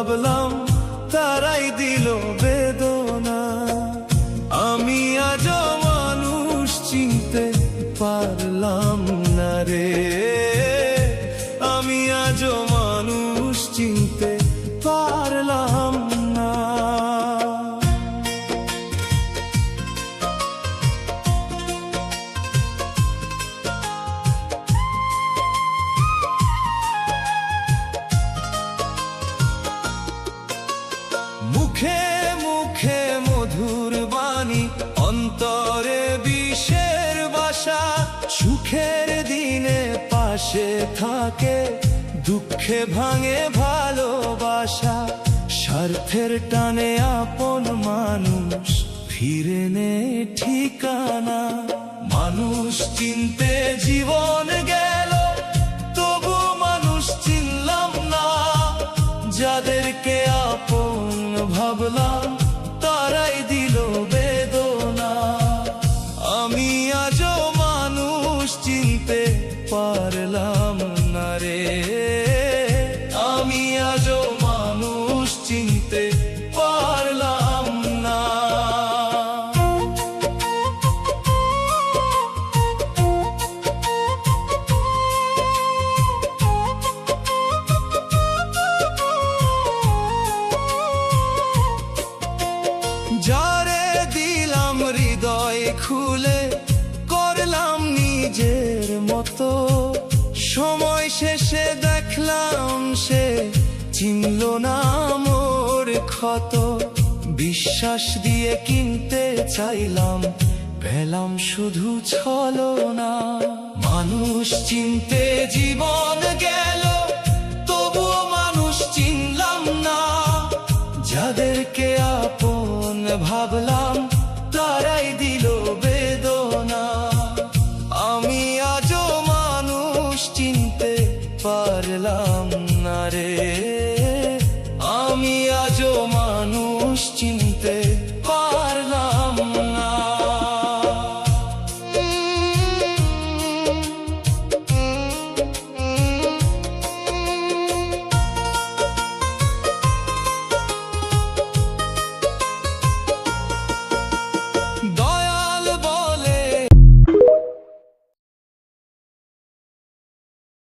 ভাবলাম তারাই দিল বেদনা। আমি আজও মানুষ চিনতে পারলাম না রে, আমি আজও মানুষ চিনতে পারলাম না। মুখে মুখে মধুর বাণী, অন্তরে বিষের বাসা। সুখের দিনে পাশে থাকে, দুঃখে ভাঙে ভালোবাসা। স্বার্থের টানে আপন মানুষ ফিরে নে ঠিকানা। মানুষ চিনতে জীবন গেল, তবু মানুষ চিনলাম না। যাদেরকে আপন ভাবলাম তারাই দিল বেদনা। আমি আজও মানুষ চিনতে পারলাম না রে, আমি আজও মানুষ চিনতে পারলাম না। যারে দিলাম হৃদয় খুলে, করলাম নিজের মতো। সময় শেষে দেখলাম সে চিনল না মোর ক্ষত। বিশ্বাস দিয়ে কিনতে চাইলাম, পেলাম শুধু ছলনা। মানুষ চিনতে জীবন গেল, তবুও মানুষ চিনলাম না। যাদেরকে আপন ভাবলাম